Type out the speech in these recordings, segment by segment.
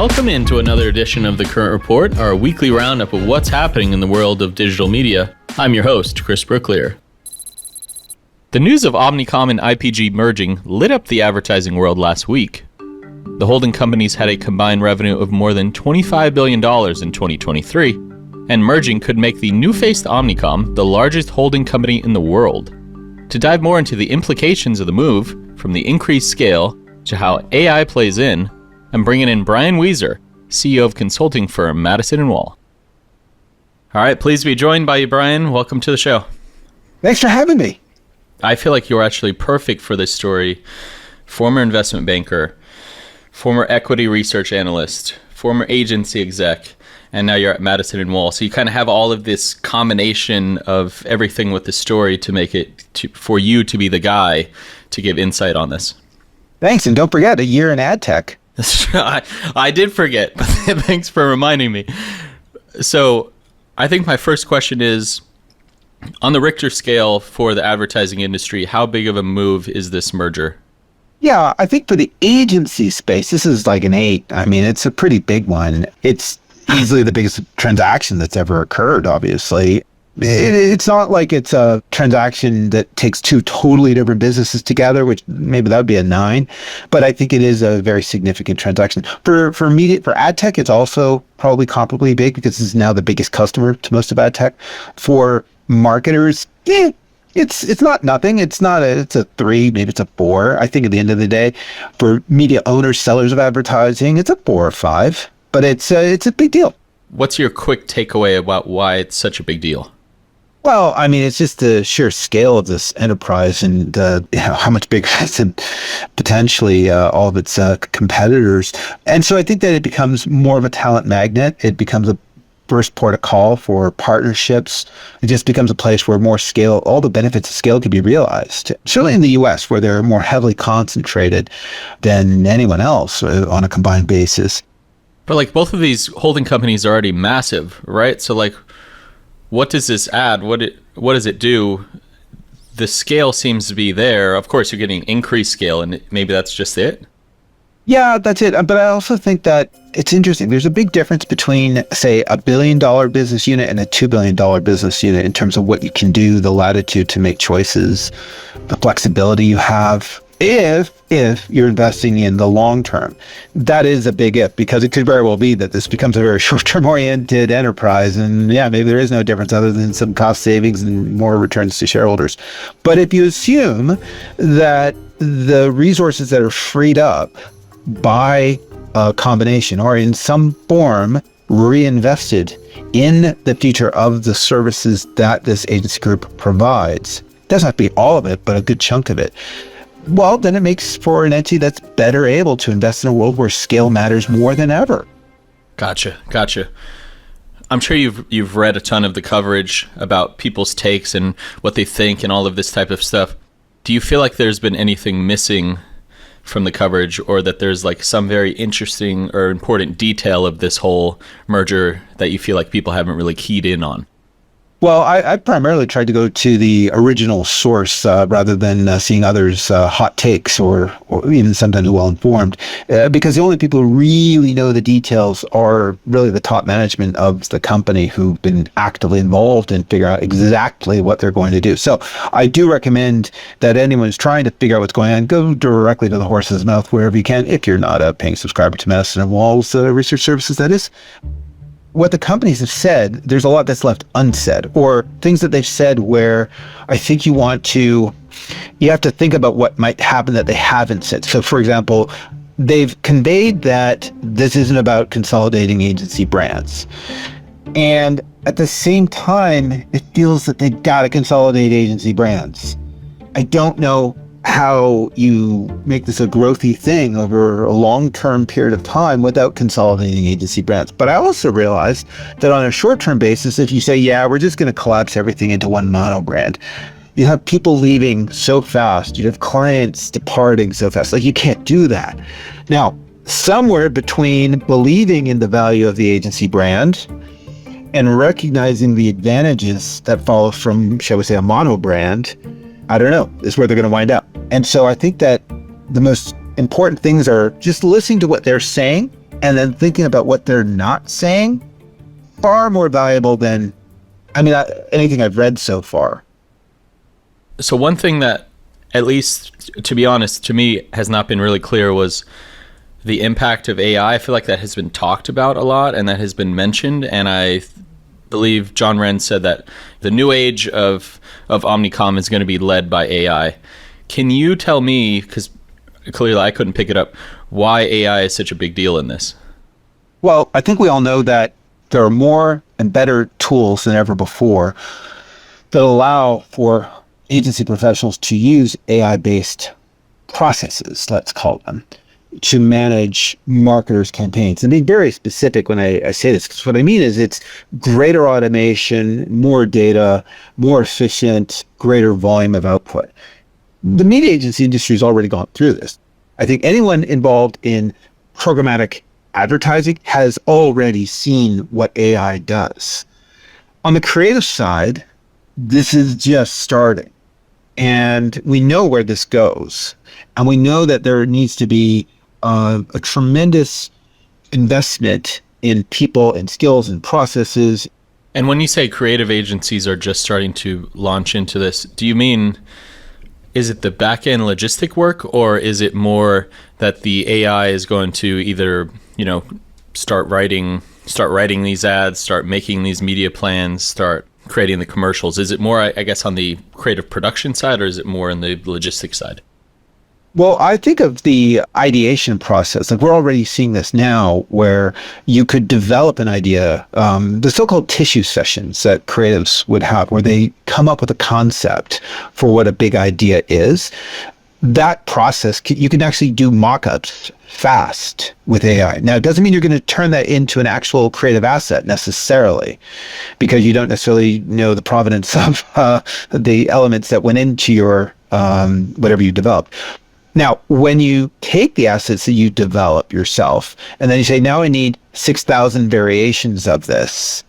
Welcome into another edition of The Current Report, our weekly roundup of what's happening in the world of digital media. I'm your host, Chris Brooklier. The news of Omnicom and IPG merging lit up the advertising world last week. The holding companies had a combined revenue of more than $25 billion in 2023, and merging could make the new-faced Omnicom the largest holding company in the world. To dive more into the implications of the move, from the increased scale to how AI plays in, I'm bringing in Brian Wieser, CEO of consulting firm Madison and Wall. All right, pleased to be joined by you, Brian. Welcome to the show. Thanks for having me. I feel like you're actually perfect for this story. Former investment banker, former equity research analyst, former agency exec, and now you're at Madison and Wall. So you kind of have all of this combination of everything with the story to make it for you to be the guy to give insight on this. Thanks, and don't forget, a year in ad tech. I did forget, but thanks for reminding me. So I think my first question is, on the Richter scale for the advertising industry, how big of a move is this merger? Yeah, I think for the agency space, this is like an 8. I mean, it's a pretty big one. It's easily the biggest transaction that's ever occurred, obviously. It's not like it's a transaction that takes two totally different businesses together, which maybe that would be a 9, but I think it is a very significant transaction. For media, for ad tech, it's also probably comparably big because this is now the biggest customer to most of ad tech. For marketers, it's not nothing. It's a 3, maybe it's a 4. I think at the end of the day, for media owners, sellers of advertising, it's a 4 or 5, but it's a big deal. What's your quick takeaway about why it's such a big deal? Well, I mean, it's just the sheer scale of this enterprise and how much bigger it is than potentially all of its competitors. And so I think that it becomes more of a talent magnet. It becomes a first port of call for partnerships. It just becomes a place where more scale, all the benefits of scale can be realized. Certainly in the US, where they're more heavily concentrated than anyone else on a combined basis. But like both of these holding companies are already massive, right? So like, what does this add? What does it do? The scale seems to be there. Of course, you're getting increased scale, and maybe that's just it. Yeah, that's it. But I also think that it's interesting. There's a big difference between, say, $1 billion business unit and a $2 billion business unit in terms of what you can do, the latitude to make choices, the flexibility you have. If you're investing in the long term, that is a big if, because it could very well be that this becomes a very short-term oriented enterprise. And yeah, maybe there is no difference other than some cost savings and more returns to shareholders. But if you assume that the resources that are freed up by a combination or in some form reinvested in the future of the services that this agency group provides, doesn't have to be all of it, but a good chunk of it, well, then it makes for an entity that's better able to invest in a world where scale matters more than ever. Gotcha. I'm sure you've read a ton of the coverage about people's takes and what they think and all of this type of stuff. Do you feel like there's been anything missing from the coverage, or that there's like some very interesting or important detail of this whole merger that you feel like people haven't really keyed in on? Well, I primarily tried to go to the original source rather than seeing others' hot takes or even sometimes well-informed, because the only people who really know the details are really the top management of the company who've been actively involved and figure out exactly what they're going to do. So I do recommend that anyone who's trying to figure out what's going on, go directly to the horse's mouth wherever you can, if you're not a paying subscriber to Madison and Wall's research services, that is. What the companies have said, there's a lot that's left unsaid, or things that they've said where I think you have to think about what might happen that they haven't said. So for example, they've conveyed that this isn't about consolidating agency brands. And at the same time, it feels that they've got to consolidate agency brands. I don't know how you make this a growthy thing over a long-term period of time without consolidating agency brands. But I also realized that on a short-term basis, if you say, yeah, we're just going to collapse everything into one mono brand, you have people leaving so fast. You have clients departing so fast. Like, you can't do that. Now, somewhere between believing in the value of the agency brand and recognizing the advantages that follow from, shall we say, a mono brand, I don't know, is where they're going to wind up. And so I think that the most important things are just listening to what they're saying and then thinking about what they're not saying, far more valuable than, anything I've read so far. So one thing that, at least to be honest, to me has not been really clear was the impact of AI. I feel like that has been talked about a lot and that has been mentioned. And I believe John Wren said that the new age of Omnicom is going to be led by AI. Can you tell me, because clearly I couldn't pick it up, why AI is such a big deal in this? Well, I think we all know that there are more and better tools than ever before that allow for agency professionals to use AI-based processes, let's call them, to manage marketers' campaigns. And being very specific when I say this, because what I mean is it's greater automation, more data, more efficient, greater volume of output. The media agency industry has already gone through this. I think anyone involved in programmatic advertising has already seen what AI does. On the creative side, this is just starting. And we know where this goes. And we know that there needs to be a tremendous investment in people and skills and processes. And when you say creative agencies are just starting to launch into this, do you mean, is it the back-end logistic work, or is it more that the AI is going to either, start writing these ads, start making these media plans, start creating the commercials? Is it more, I guess, on the creative production side, or is it more on the logistics side? Well, I think of the ideation process. Like, we're already seeing this now, where you could develop an idea, the so-called tissue sessions that creatives would have, where they come up with a concept for what a big idea is. That process, you can actually do mock-ups fast with AI. Now, it doesn't mean you're going to turn that into an actual creative asset necessarily, because you don't necessarily know the provenance of the elements that went into your whatever you develop. Now, when you take the assets that you develop yourself, and then you say, now I need 6,000 variations of this,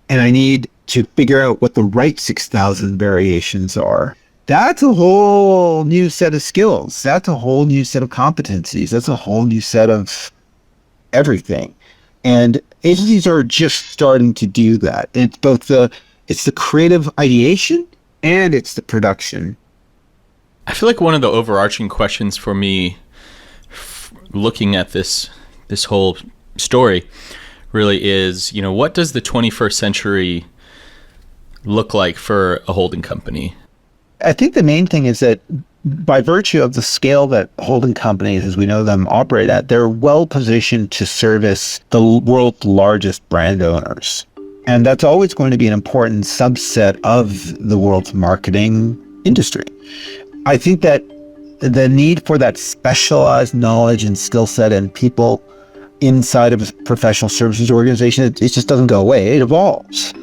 and I need to figure out what the right 6,000 variations are, that's a whole new set of skills. That's a whole new set of competencies. That's a whole new set of everything. And agencies are just starting to do that. It's both the creative ideation and it's the production. I feel like one of the overarching questions for me looking at this whole story really is, what does the 21st century look like for a holding company? I think the main thing is that by virtue of the scale that holding companies, as we know them, operate at, they're well positioned to service the world's largest brand owners. And that's always going to be an important subset of the world's marketing industry. I think that the need for that specialized knowledge and skill set and people inside of a professional services organization, it just doesn't go away. It evolves.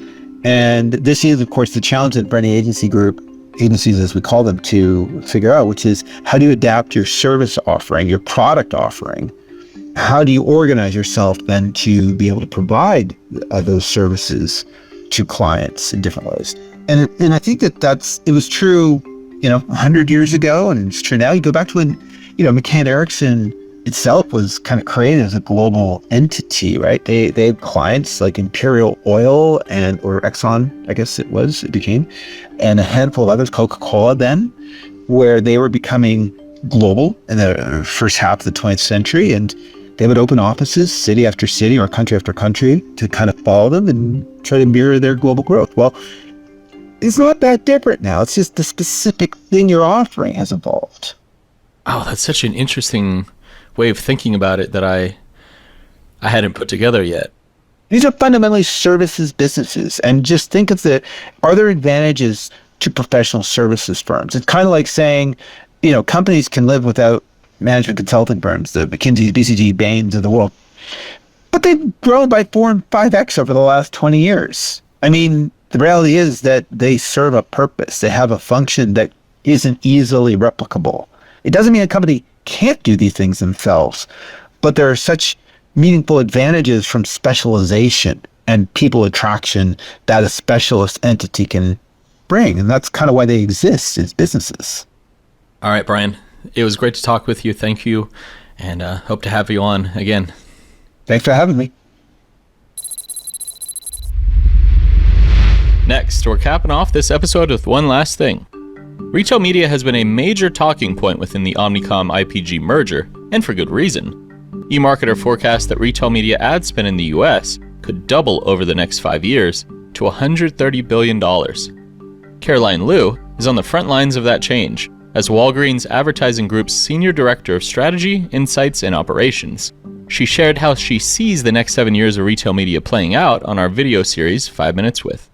And this is, of course, the challenge that any agencies as we call them, to figure out, which is how do you adapt your service offering, your product offering? How do you organize yourself then to be able to provide those services to clients in different ways? And I think it was true 100 years ago, and it's true now. You go back to when, McCann Erickson itself was kind of created as a global entity, right? They had clients like Imperial Oil or Exxon, I guess it became, and a handful of others, Coca-Cola then, where they were becoming global in the first half of the 20th century. And they would open offices, city after city or country after country, to kind of follow them and try to mirror their global growth. Well, it's not that different now. It's just the specific thing you're offering has evolved. Oh, that's such an interesting way of thinking about it that I hadn't put together yet. These are fundamentally services businesses. And just think of are there advantages to professional services firms? It's kind of like saying, companies can live without management consulting firms, the McKinseys, BCG, Bains of the world. But they've grown by 4 and 5x over the last 20 years. I mean, the reality is that they serve a purpose. They have a function that isn't easily replicable. It doesn't mean a company can't do these things themselves, but there are such meaningful advantages from specialization and people attraction that a specialist entity can bring. And that's kind of why they exist as businesses. All right, Brian, it was great to talk with you. Thank you. And hope to have you on again. Thanks for having me. Next, we're capping off this episode with one last thing. Retail media has been a major talking point within the Omnicom IPG merger, and for good reason. eMarketer forecasts that retail media ad spend in the US could double over the next 5 years to $130 billion. Caroline Liu is on the front lines of that change as Walgreens Advertising Group's Senior Director of Strategy, Insights, and Operations. She shared how she sees the next 7 years of retail media playing out on our video series, 5 Minutes With.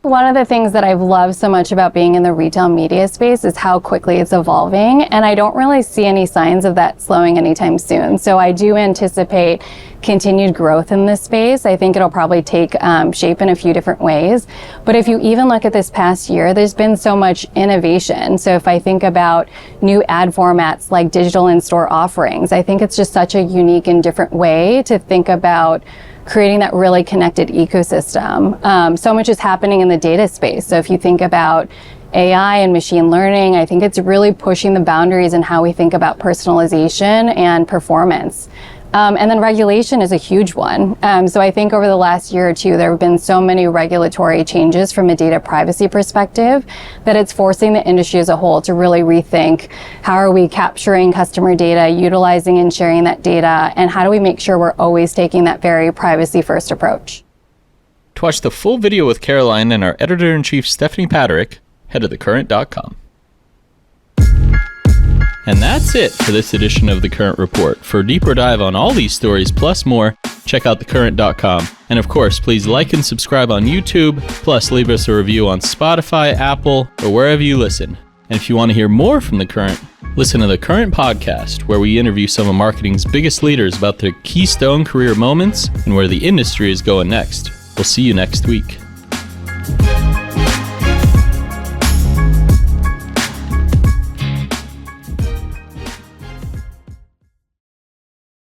One of the things that I've loved so much about being in the retail media space is how quickly it's evolving, and I don't really see any signs of that slowing anytime soon. So I do anticipate continued growth in this space. I think it'll probably take shape in a few different ways. But if you even look at this past year, there's been so much innovation. So if I think about new ad formats like digital in-store offerings, I think it's just such a unique and different way to think about creating that really connected ecosystem. So much is happening in the data space. So if you think about AI and machine learning, I think it's really pushing the boundaries in how we think about personalization and performance. And then regulation is a huge one. So I think over the last year or two, there have been so many regulatory changes from a data privacy perspective that it's forcing the industry as a whole to really rethink how are we capturing customer data, utilizing and sharing that data, and how do we make sure we're always taking that very privacy first approach. To watch the full video with Caroline and our editor-in-chief Stephanie Paterick, head to thecurrent.com. And that's it for this edition of The Current Report. For a deeper dive on all these stories plus more, check out thecurrent.com. And of course, please like and subscribe on YouTube, plus leave us a review on Spotify, Apple, or wherever you listen. And if you want to hear more from The Current, listen to The Current Podcast, where we interview some of marketing's biggest leaders about their keystone career moments and where the industry is going next. We'll see you next week.